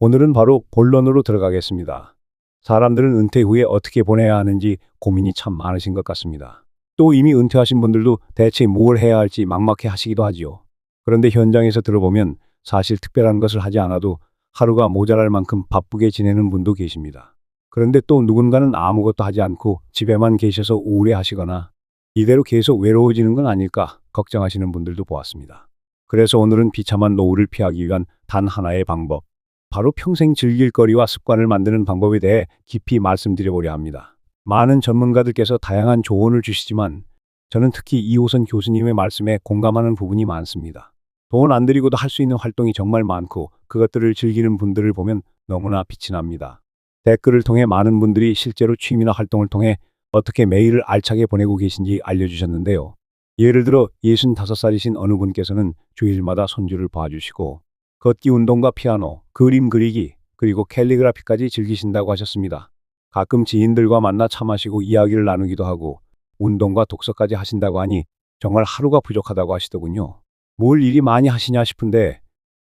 오늘은 바로 본론으로 들어가겠습니다. 사람들은 은퇴 후에 어떻게 보내야 하는지 고민이 참 많으신 것 같습니다. 또 이미 은퇴하신 분들도 대체 뭘 해야 할지 막막해 하시기도 하지요. 그런데 현장에서 들어보면 사실 특별한 것을 하지 않아도 하루가 모자랄 만큼 바쁘게 지내는 분도 계십니다. 그런데 또 누군가는 아무것도 하지 않고 집에만 계셔서 우울해하시거나 이대로 계속 외로워지는 건 아닐까 걱정하시는 분들도 보았습니다. 그래서 오늘은 비참한 노후를 피하기 위한 단 하나의 방법, 바로 평생 즐길 거리와 습관을 만드는 방법에 대해 깊이 말씀드려보려 합니다. 많은 전문가들께서 다양한 조언을 주시지만 저는 특히 이호선 교수님의 말씀에 공감하는 부분이 많습니다. 돈 안 들이고도 할 수 있는 활동이 정말 많고 그것들을 즐기는 분들을 보면 너무나 빛이 납니다. 댓글을 통해 많은 분들이 실제로 취미나 활동을 통해 어떻게 매일을 알차게 보내고 계신지 알려주셨는데요. 예를 들어 65살이신 어느 분께서는 주일마다 손주를 봐주시고 걷기 운동과 피아노, 그림 그리기, 그리고 캘리그라피까지 즐기신다고 하셨습니다. 가끔 지인들과 만나 차 마시고 이야기를 나누기도 하고 운동과 독서까지 하신다고 하니 정말 하루가 부족하다고 하시더군요. 뭘 일이 많이 하시냐 싶은데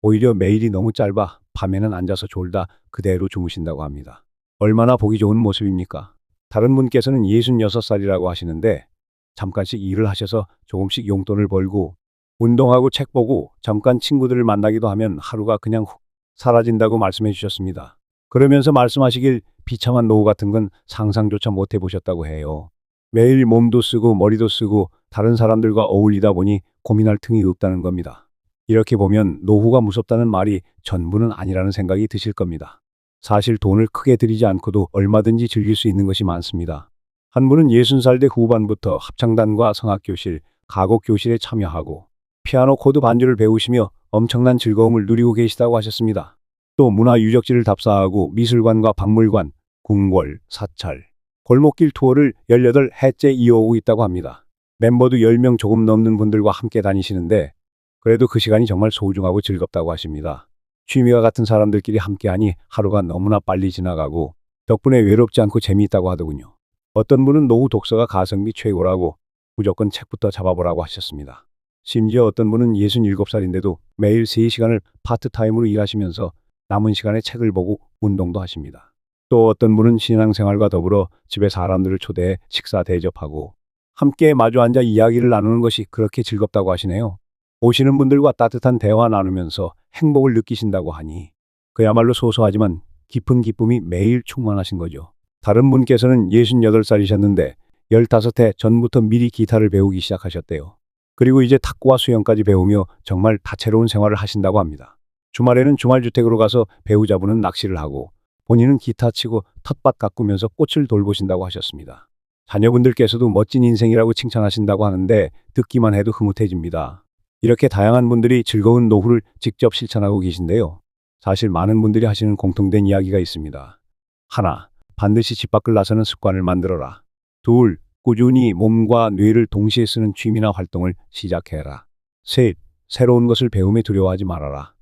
오히려 매일이 너무 짧아 밤에는 앉아서 졸다 그대로 주무신다고 합니다. 얼마나 보기 좋은 모습입니까? 다른 분께서는 66살이라고 하시는데 잠깐씩 일을 하셔서 조금씩 용돈을 벌고 운동하고 책 보고 잠깐 친구들을 만나기도 하면 하루가 그냥 훅 사라진다고 말씀해 주셨습니다. 그러면서 말씀하시길 비참한 노후 같은 건 상상조차 못 해보셨다고 해요. 매일 몸도 쓰고 머리도 쓰고 다른 사람들과 어울리다 보니 고민할 틈이 없다는 겁니다. 이렇게 보면 노후가 무섭다는 말이 전부는 아니라는 생각이 드실 겁니다. 사실 돈을 크게 들이지 않고도 얼마든지 즐길 수 있는 것이 많습니다. 한 분은 60살 대 후반부터 합창단과 성악교실, 가곡교실에 참여하고 피아노 코드 반주를 배우시며 엄청난 즐거움을 누리고 계시다고 하셨습니다. 또 문화유적지를 답사하고 미술관과 박물관, 궁궐, 사찰, 골목길 투어를 18해째 이어오고 있다고 합니다. 멤버도 10명 조금 넘는 분들과 함께 다니시는데 그래도 그 시간이 정말 소중하고 즐겁다고 하십니다. 취미와 같은 사람들끼리 함께하니 하루가 너무나 빨리 지나가고 덕분에 외롭지 않고 재미있다고 하더군요. 어떤 분은 노후 독서가 가성비 최고라고 무조건 책부터 잡아보라고 하셨습니다. 심지어 어떤 분은 67살인데도 매일 3시간을 파트타임으로 일하시면서 남은 시간에 책을 보고 운동도 하십니다. 또 어떤 분은 신앙생활과 더불어 집에 사람들을 초대해 식사 대접하고 함께 마주 앉아 이야기를 나누는 것이 그렇게 즐겁다고 하시네요. 오시는 분들과 따뜻한 대화 나누면서 행복을 느끼신다고 하니 그야말로 소소하지만 깊은 기쁨이 매일 충만하신 거죠. 다른 분께서는 68살이셨는데 15해 전부터 미리 기타를 배우기 시작하셨대요. 그리고 이제 탁구와 수영까지 배우며 정말 다채로운 생활을 하신다고 합니다. 주말에는 주말주택으로 가서 배우자분은 낚시를 하고 본인은 기타 치고 텃밭 가꾸면서 꽃을 돌보신다고 하셨습니다. 자녀분들께서도 멋진 인생이라고 칭찬하신다고 하는데 듣기만 해도 흐뭇해집니다. 이렇게 다양한 분들이 즐거운 노후를 직접 실천하고 계신데요. 사실 많은 분들이 하시는 공통된 이야기가 있습니다. 하나, 반드시 집 밖을 나서는 습관을 만들어라. 둘, 꾸준히 몸과 뇌를 동시에 쓰는 취미나 활동을 시작해라. 셋, 새로운 것을 배움에 두려워하지 말아라.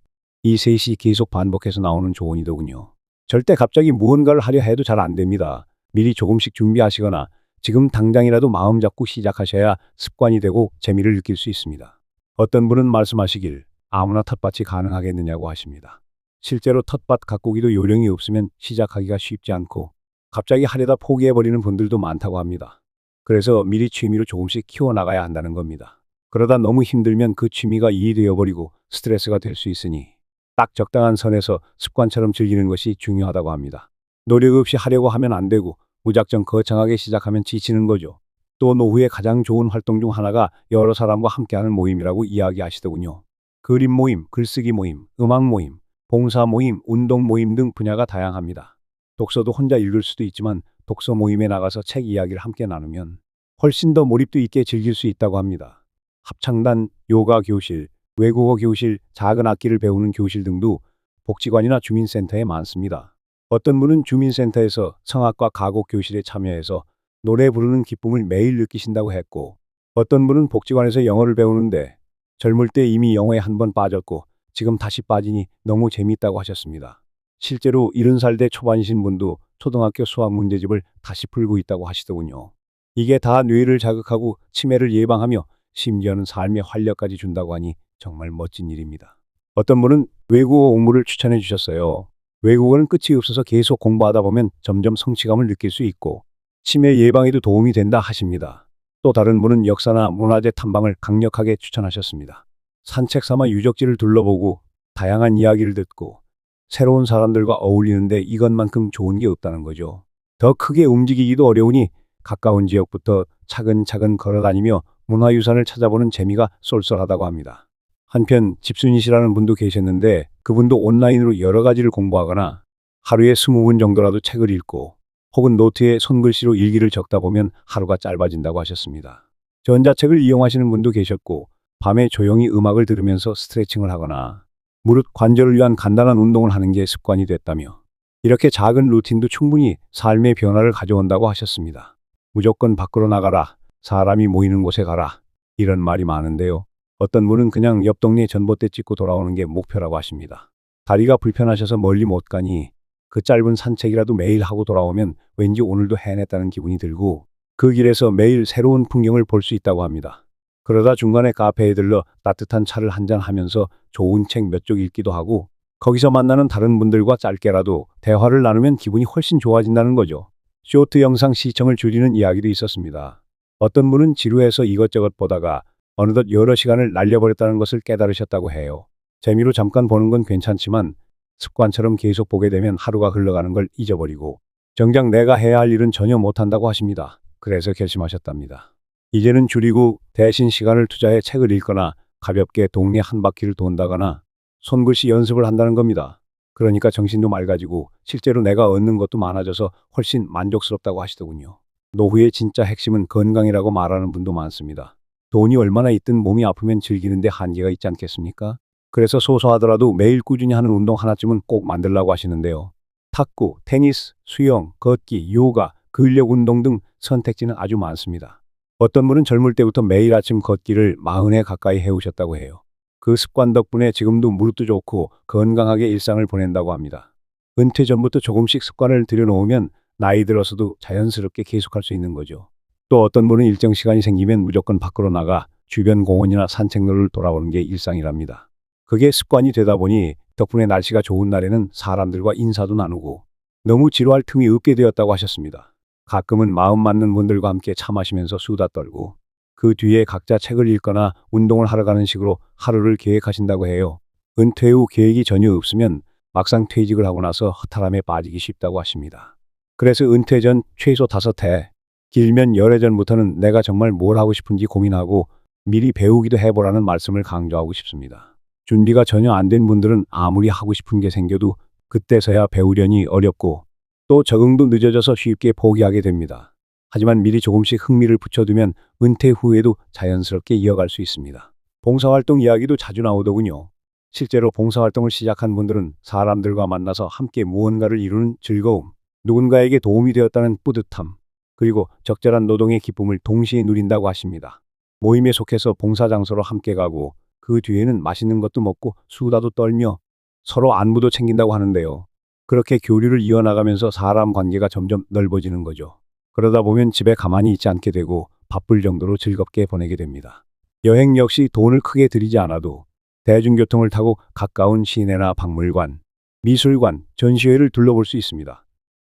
이 셋이 계속 반복해서 나오는 조언이더군요. 절대 갑자기 무언가를 하려 해도 잘 안 됩니다. 미리 조금씩 준비하시거나 지금 당장이라도 마음 잡고 시작하셔야 습관이 되고 재미를 느낄 수 있습니다. 어떤 분은 말씀하시길 아무나 텃밭이 가능하겠느냐고 하십니다. 실제로 텃밭 가꾸기도 요령이 없으면 시작하기가 쉽지 않고 갑자기 하려다 포기해버리는 분들도 많다고 합니다. 그래서 미리 취미로 조금씩 키워나가야 한다는 겁니다. 그러다 너무 힘들면 그 취미가 일이 되어버리고 스트레스가 될 수 있으니 딱 적당한 선에서 습관처럼 즐기는 것이 중요하다고 합니다. 노력 없이 하려고 하면 안 되고 무작정 거창하게 시작하면 지치는 거죠. 또 노후에 가장 좋은 활동 중 하나가 여러 사람과 함께하는 모임이라고 이야기하시더군요. 그림 모임, 글쓰기 모임, 음악 모임, 봉사 모임, 운동 모임 등 분야가 다양합니다. 독서도 혼자 읽을 수도 있지만 독서 모임에 나가서 책 이야기를 함께 나누면 훨씬 더 몰입도 있게 즐길 수 있다고 합니다. 합창단, 요가 교실, 외국어 교실, 작은 악기를 배우는 교실 등도 복지관이나 주민센터에 많습니다. 어떤 분은 주민센터에서 성악과 가곡 교실에 참여해서 노래 부르는 기쁨을 매일 느끼신다고 했고 어떤 분은 복지관에서 영어를 배우는데 젊을 때 이미 영어에 한 번 빠졌고 지금 다시 빠지니 너무 재미있다고 하셨습니다. 실제로 70살 초반이신 분도 초등학교 수학 문제집을 다시 풀고 있다고 하시더군요. 이게 다 뇌를 자극하고 치매를 예방하며 심지어는 삶의 활력까지 준다고 하니 정말 멋진 일입니다. 어떤 분은 외국어 공부를 추천해 주셨어요. 외국어는 끝이 없어서 계속 공부하다 보면 점점 성취감을 느낄 수 있고 치매 예방에도 도움이 된다 하십니다. 또 다른 분은 역사나 문화재 탐방을 강력하게 추천하셨습니다. 산책 삼아 유적지를 둘러보고 다양한 이야기를 듣고 새로운 사람들과 어울리는데 이것만큼 좋은 게 없다는 거죠. 더 크게 움직이기도 어려우니 가까운 지역부터 차근차근 걸어다니며 문화유산을 찾아보는 재미가 쏠쏠하다고 합니다. 한편 집순이시라는 분도 계셨는데 그분도 온라인으로 여러 가지를 공부하거나 하루에 20분 정도라도 책을 읽고 혹은 노트에 손글씨로 일기를 적다 보면 하루가 짧아진다고 하셨습니다. 전자책을 이용하시는 분도 계셨고 밤에 조용히 음악을 들으면서 스트레칭을 하거나 무릎 관절을 위한 간단한 운동을 하는 게 습관이 됐다며 이렇게 작은 루틴도 충분히 삶의 변화를 가져온다고 하셨습니다. 무조건 밖으로 나가라, 사람이 모이는 곳에 가라 이런 말이 많은데요. 어떤 분은 그냥 옆 동네 전봇대 찍고 돌아오는 게 목표라고 하십니다. 다리가 불편하셔서 멀리 못 가니 그 짧은 산책이라도 매일 하고 돌아오면 왠지 오늘도 해냈다는 기분이 들고 그 길에서 매일 새로운 풍경을 볼 수 있다고 합니다. 그러다 중간에 카페에 들러 따뜻한 차를 한잔 하면서 좋은 책 몇 쪽 읽기도 하고 거기서 만나는 다른 분들과 짧게라도 대화를 나누면 기분이 훨씬 좋아진다는 거죠. 쇼트 영상 시청을 줄이는 이야기도 있었습니다. 어떤 분은 지루해서 이것저것 보다가 어느덧 여러 시간을 날려버렸다는 것을 깨달으셨다고 해요. 재미로 잠깐 보는 건 괜찮지만 습관처럼 계속 보게 되면 하루가 흘러가는 걸 잊어버리고 정작 내가 해야 할 일은 전혀 못한다고 하십니다. 그래서 결심하셨답니다. 이제는 줄이고 대신 시간을 투자해 책을 읽거나 가볍게 동네 한 바퀴를 돈다거나 손글씨 연습을 한다는 겁니다. 그러니까 정신도 맑아지고 실제로 내가 얻는 것도 많아져서 훨씬 만족스럽다고 하시더군요. 노후의 진짜 핵심은 건강이라고 말하는 분도 많습니다. 돈이 얼마나 있든 몸이 아프면 즐기는데 한계가 있지 않겠습니까? 그래서 소소하더라도 매일 꾸준히 하는 운동 하나쯤은 꼭 만들라고 하시는데요. 탁구, 테니스, 수영, 걷기, 요가, 근력 운동 등 선택지는 아주 많습니다. 어떤 분은 젊을 때부터 매일 아침 걷기를 40회 가까이 해오셨다고 해요. 그 습관 덕분에 지금도 무릎도 좋고 건강하게 일상을 보낸다고 합니다. 은퇴 전부터 조금씩 습관을 들여놓으면 나이 들어서도 자연스럽게 계속할 수 있는 거죠. 또 어떤 분은 일정 시간이 생기면 무조건 밖으로 나가 주변 공원이나 산책로를 돌아오는 게 일상이랍니다. 그게 습관이 되다 보니 덕분에 날씨가 좋은 날에는 사람들과 인사도 나누고 너무 지루할 틈이 없게 되었다고 하셨습니다. 가끔은 마음 맞는 분들과 함께 차 마시면서 수다 떨고 그 뒤에 각자 책을 읽거나 운동을 하러 가는 식으로 하루를 계획하신다고 해요. 은퇴 후 계획이 전혀 없으면 막상 퇴직을 하고 나서 허탈함에 빠지기 쉽다고 하십니다. 그래서 은퇴 전 최소 5회, 길면 열회 전부터는 내가 정말 뭘 하고 싶은지 고민하고 미리 배우기도 해보라는 말씀을 강조하고 싶습니다. 준비가 전혀 안 된 분들은 아무리 하고 싶은 게 생겨도 그때서야 배우려니 어렵고 또 적응도 늦어져서 쉽게 포기하게 됩니다. 하지만 미리 조금씩 흥미를 붙여두면 은퇴 후에도 자연스럽게 이어갈 수 있습니다. 봉사활동 이야기도 자주 나오더군요. 실제로 봉사활동을 시작한 분들은 사람들과 만나서 함께 무언가를 이루는 즐거움, 누군가에게 도움이 되었다는 뿌듯함, 그리고 적절한 노동의 기쁨을 동시에 누린다고 하십니다. 모임에 속해서 봉사장소로 함께 가고 그 뒤에는 맛있는 것도 먹고 수다도 떨며 서로 안부도 챙긴다고 하는데요. 그렇게 교류를 이어나가면서 사람 관계가 점점 넓어지는 거죠. 그러다 보면 집에 가만히 있지 않게 되고 바쁠 정도로 즐겁게 보내게 됩니다. 여행 역시 돈을 크게 들이지 않아도 대중교통을 타고 가까운 시내나 박물관, 미술관, 전시회를 둘러볼 수 있습니다.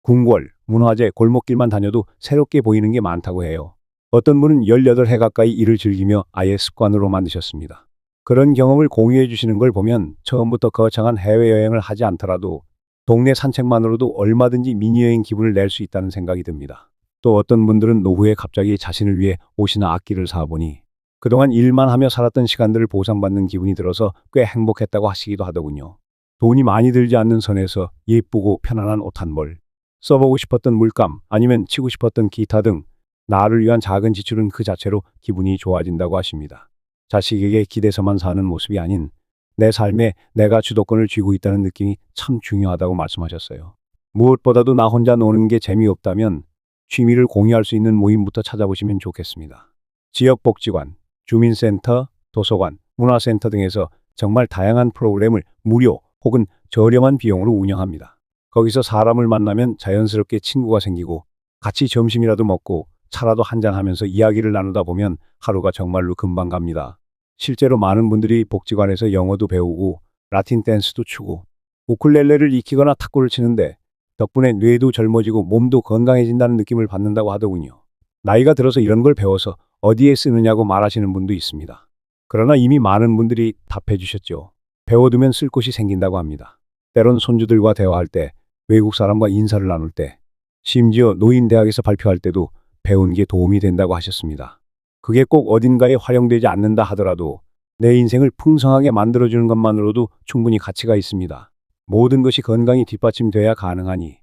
궁궐, 문화재, 골목길만 다녀도 새롭게 보이는 게 많다고 해요. 어떤 분은 18회 가까이 이를 즐기며 아예 습관으로 만드셨습니다. 그런 경험을 공유해 주시는 걸 보면 처음부터 거창한 해외여행을 하지 않더라도 동네 산책만으로도 얼마든지 미니여행 기분을 낼 수 있다는 생각이 듭니다. 또 어떤 분들은 노후에 갑자기 자신을 위해 옷이나 악기를 사보니 그동안 일만 하며 살았던 시간들을 보상받는 기분이 들어서 꽤 행복했다고 하시기도 하더군요. 돈이 많이 들지 않는 선에서 예쁘고 편안한 옷 한 벌, 써보고 싶었던 물감, 아니면 치고 싶었던 기타 등 나를 위한 작은 지출은 그 자체로 기분이 좋아진다고 하십니다. 자식에게 기대서만 사는 모습이 아닌 내 삶에 내가 주도권을 쥐고 있다는 느낌이 참 중요하다고 말씀하셨어요. 무엇보다도 나 혼자 노는 게 재미없다면 취미를 공유할 수 있는 모임부터 찾아보시면 좋겠습니다. 지역복지관, 주민센터, 도서관, 문화센터 등에서 정말 다양한 프로그램을 무료 혹은 저렴한 비용으로 운영합니다. 거기서 사람을 만나면 자연스럽게 친구가 생기고 같이 점심이라도 먹고 차라도 한잔하면서 이야기를 나누다 보면 하루가 정말로 금방 갑니다. 실제로 많은 분들이 복지관에서 영어도 배우고 라틴 댄스도 추고 우쿨렐레를 익히거나 탁구를 치는데 덕분에 뇌도 젊어지고 몸도 건강해진다는 느낌을 받는다고 하더군요. 나이가 들어서 이런 걸 배워서 어디에 쓰느냐고 말하시는 분도 있습니다. 그러나 이미 많은 분들이 답해 주셨죠. 배워두면 쓸 곳이 생긴다고 합니다. 때론 손주들과 대화할 때, 외국 사람과 인사를 나눌 때, 심지어 노인대학에서 발표할 때도 배운 게 도움이 된다고 하셨습니다. 그게 꼭 어딘가에 활용되지 않는다 하더라도 내 인생을 풍성하게 만들어주는 것만으로도 충분히 가치가 있습니다. 모든 것이 건강히 뒷받침돼야 가능하니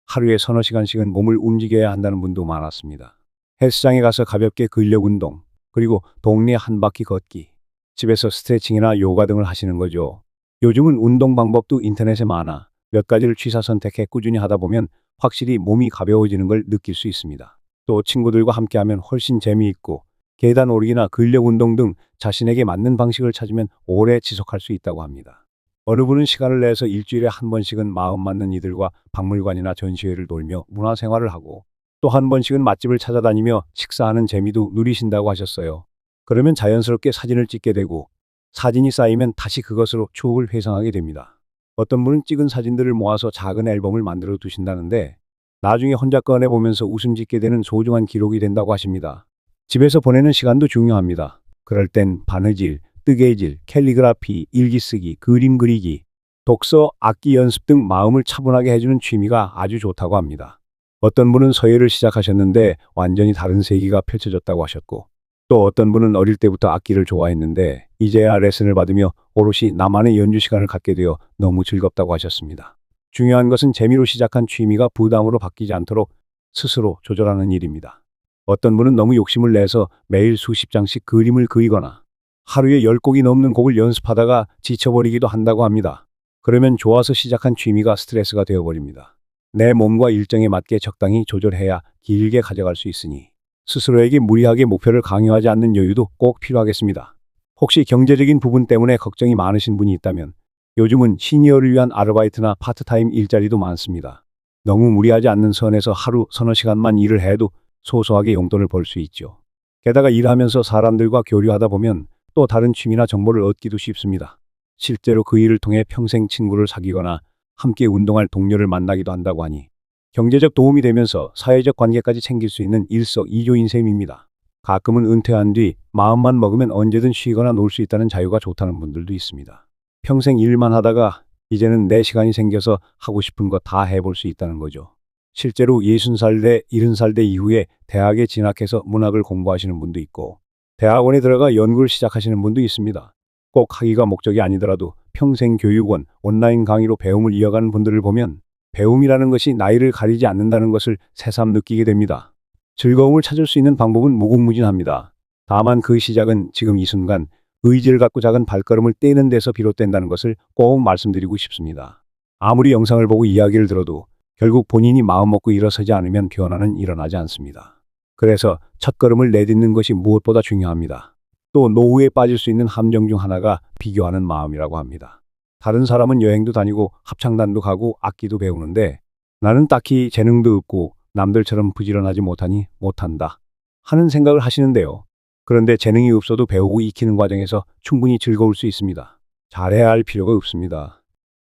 하루에 서너 시간씩은 몸을 움직여야 한다는 분도 많았습니다. 헬스장에 가서 가볍게 근력 운동, 그리고 동네 한 바퀴 걷기, 집에서 스트레칭이나 요가 등을 하시는 거죠. 요즘은 운동 방법도 인터넷에 많아 몇 가지를 취사 선택해 꾸준히 하다 보면 확실히 몸이 가벼워지는 걸 느낄 수 있습니다. 또 친구들과 함께하면 훨씬 재미있고 계단 오르기나 근력 운동 등 자신에게 맞는 방식을 찾으면 오래 지속할 수 있다고 합니다. 어느 분은 시간을 내서 일주일에 한 번씩은 마음 맞는 이들과 박물관이나 전시회를 돌며 문화생활을 하고 또 한 번씩은 맛집을 찾아다니며 식사하는 재미도 누리신다고 하셨어요. 그러면 자연스럽게 사진을 찍게 되고 사진이 쌓이면 다시 그것으로 추억을 회상하게 됩니다. 어떤 분은 찍은 사진들을 모아서 작은 앨범을 만들어 두신다는데 나중에 혼자 꺼내보면서 웃음 짓게 되는 소중한 기록이 된다고 하십니다. 집에서 보내는 시간도 중요합니다. 그럴 땐 바느질, 뜨개질, 캘리그라피, 일기 쓰기, 그림 그리기, 독서, 악기 연습 등 마음을 차분하게 해주는 취미가 아주 좋다고 합니다. 어떤 분은 서예를 시작하셨는데 완전히 다른 세계가 펼쳐졌다고 하셨고 또 어떤 분은 어릴 때부터 악기를 좋아했는데 이제야 레슨을 받으며 오롯이 나만의 연주 시간을 갖게 되어 너무 즐겁다고 하셨습니다. 중요한 것은 재미로 시작한 취미가 부담으로 바뀌지 않도록 스스로 조절하는 일입니다. 어떤 분은 너무 욕심을 내서 매일 수십 장씩 그림을 그리거나 하루에 10곡이 넘는 곡을 연습하다가 지쳐버리기도 한다고 합니다. 그러면 좋아서 시작한 취미가 스트레스가 되어버립니다. 내 몸과 일정에 맞게 적당히 조절해야 길게 가져갈 수 있으니 스스로에게 무리하게 목표를 강요하지 않는 여유도 꼭 필요하겠습니다. 혹시 경제적인 부분 때문에 걱정이 많으신 분이 있다면 요즘은 시니어를 위한 아르바이트나 파트타임 일자리도 많습니다. 너무 무리하지 않는 선에서 하루 서너 시간만 일을 해도 소소하게 용돈을 벌 수 있죠. 게다가 일하면서 사람들과 교류하다 보면 또 다른 취미나 정보를 얻기도 쉽습니다. 실제로 그 일을 통해 평생 친구를 사귀거나 함께 운동할 동료를 만나기도 한다고 하니 경제적 도움이 되면서 사회적 관계까지 챙길 수 있는 일석이조인 셈입니다. 가끔은 은퇴한 뒤 마음만 먹으면 언제든 쉬거나 놀 수 있다는 자유가 좋다는 분들도 있습니다. 평생 일만 하다가 이제는 내 시간이 생겨서 하고 싶은 거 다 해볼 수 있다는 거죠. 실제로 60살 대 70살 대 이후에 대학에 진학해서 문학을 공부하시는 분도 있고 대학원에 들어가 연구를 시작하시는 분도 있습니다. 꼭 학위가 목적이 아니더라도 평생 교육원, 온라인 강의로 배움을 이어가는 분들을 보면 배움이라는 것이 나이를 가리지 않는다는 것을 새삼 느끼게 됩니다. 즐거움을 찾을 수 있는 방법은 무궁무진합니다. 다만 그 시작은 지금 이 순간 의지를 갖고 작은 발걸음을 떼는 데서 비롯된다는 것을 꼭 말씀드리고 싶습니다. 아무리 영상을 보고 이야기를 들어도 결국 본인이 마음 먹고 일어서지 않으면 변화는 일어나지 않습니다. 그래서 첫걸음을 내딛는 것이 무엇보다 중요합니다. 또 노후에 빠질 수 있는 함정 중 하나가 비교하는 마음이라고 합니다. 다른 사람은 여행도 다니고 합창단도 가고 악기도 배우는데 나는 딱히 재능도 없고 남들처럼 부지런하지 못하니 못한다 하는 생각을 하시는데요. 그런데 재능이 없어도 배우고 익히는 과정에서 충분히 즐거울 수 있습니다. 잘해야 할 필요가 없습니다.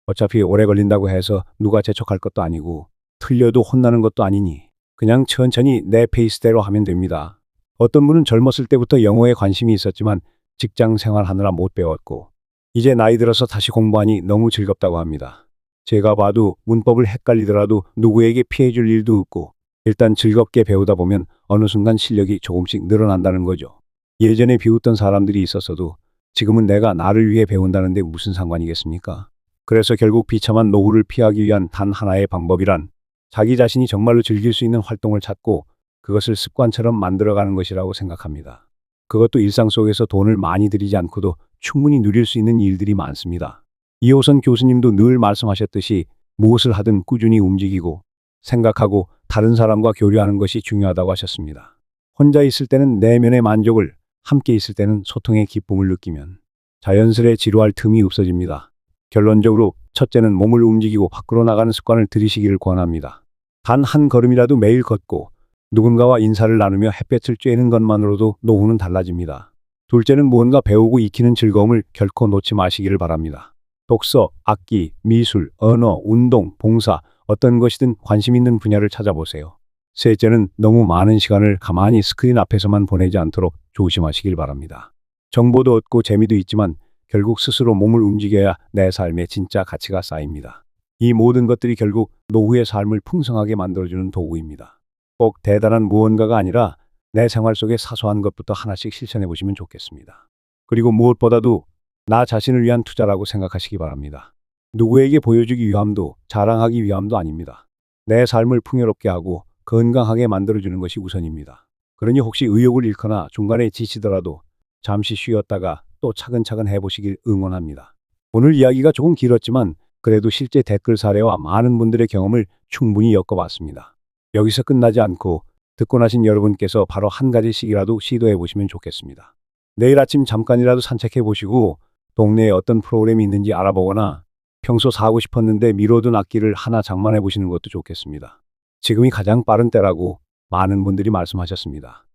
어차피 오래 걸린다고 해서 누가 재촉할 것도 아니고 틀려도 혼나는 것도 아니니 그냥 천천히 내 페이스대로 하면 됩니다. 어떤 분은 젊었을 때부터 영어에 관심이 있었지만 직장 생활하느라 못 배웠고 이제 나이 들어서 다시 공부하니 너무 즐겁다고 합니다. 제가 봐도 문법을 헷갈리더라도 누구에게 피해줄 일도 없고 일단 즐겁게 배우다 보면 어느 순간 실력이 조금씩 늘어난다는 거죠. 예전에 비웃던 사람들이 있었어도 지금은 내가 나를 위해 배운다는데 무슨 상관이겠습니까? 그래서 결국 비참한 노후를 피하기 위한 단 하나의 방법이란 자기 자신이 정말로 즐길 수 있는 활동을 찾고 그것을 습관처럼 만들어가는 것이라고 생각합니다. 그것도 일상 속에서 돈을 많이 들이지 않고도 충분히 누릴 수 있는 일들이 많습니다. 이호선 교수님도 늘 말씀하셨듯이 무엇을 하든 꾸준히 움직이고 생각하고 다른 사람과 교류하는 것이 중요하다고 하셨습니다. 혼자 있을 때는 내면의 만족을, 함께 있을 때는 소통의 기쁨을 느끼면 자연스레 지루할 틈이 없어집니다. 결론적으로 첫째는 몸을 움직이고 밖으로 나가는 습관을 들이시기를 권합니다. 단 한 걸음이라도 매일 걷고 누군가와 인사를 나누며 햇볕을 쬐는 것만으로도 노후는 달라집니다. 둘째는 무언가 배우고 익히는 즐거움을 결코 놓지 마시기를 바랍니다. 독서, 악기, 미술, 언어, 운동, 봉사, 어떤 것이든 관심 있는 분야를 찾아보세요. 셋째는 너무 많은 시간을 가만히 스크린 앞에서만 보내지 않도록 조심하시길 바랍니다. 정보도 얻고 재미도 있지만 결국 스스로 몸을 움직여야 내 삶의 진짜 가치가 쌓입니다. 이 모든 것들이 결국 노후의 삶을 풍성하게 만들어주는 도구입니다. 꼭 대단한 무언가가 아니라 내 생활 속의 사소한 것부터 하나씩 실천해 보시면 좋겠습니다. 그리고 무엇보다도 나 자신을 위한 투자라고 생각하시기 바랍니다. 누구에게 보여주기 위함도 자랑하기 위함도 아닙니다. 내 삶을 풍요롭게 하고 건강하게 만들어주는 것이 우선입니다. 그러니 혹시 의욕을 잃거나 중간에 지치더라도 잠시 쉬었다가 또 차근차근 해보시길 응원합니다. 오늘 이야기가 조금 길었지만 그래도 실제 댓글 사례와 많은 분들의 경험을 충분히 엮어봤습니다. 여기서 끝나지 않고 듣고 나신 여러분께서 바로 한 가지씩이라도 시도해 보시면 좋겠습니다. 내일 아침 잠깐이라도 산책해 보시고 동네에 어떤 프로그램이 있는지 알아보거나 평소 사고 싶었는데 미뤄둔 악기를 하나 장만해 보시는 것도 좋겠습니다. 지금이 가장 빠른 때라고 많은 분들이 말씀하셨습니다.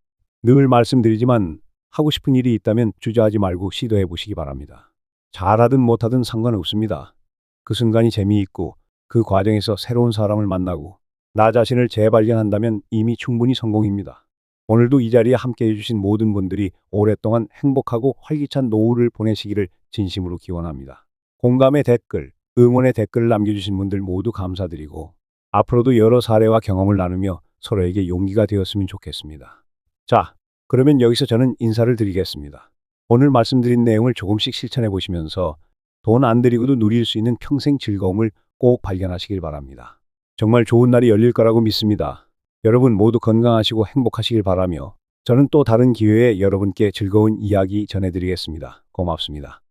늘 말씀드리지만 하고 싶은 일이 있다면 주저하지 말고 시도해 보시기 바랍니다. 잘하든 못하든 상관없습니다. 그 순간이 재미있고 그 과정에서 새로운 사람을 만나고 나 자신을 재발견한다면 이미 충분히 성공입니다. 오늘도 이 자리에 함께 해주신 모든 분들이 오랫동안 행복하고 활기찬 노후를 보내시기를 진심으로 기원합니다. 공감의 댓글, 응원의 댓글을 남겨주신 분들 모두 감사드리고 앞으로도 여러 사례와 경험을 나누며 서로에게 용기가 되었으면 좋겠습니다. 자, 그러면 여기서 저는 인사를 드리겠습니다. 오늘 말씀드린 내용을 조금씩 실천해 보시면서 돈 안 들이고도 누릴 수 있는 평생 즐거움을 꼭 발견하시길 바랍니다. 정말 좋은 날이 열릴 거라고 믿습니다. 여러분 모두 건강하시고 행복하시길 바라며 저는 또 다른 기회에 여러분께 즐거운 이야기 전해드리겠습니다. 고맙습니다.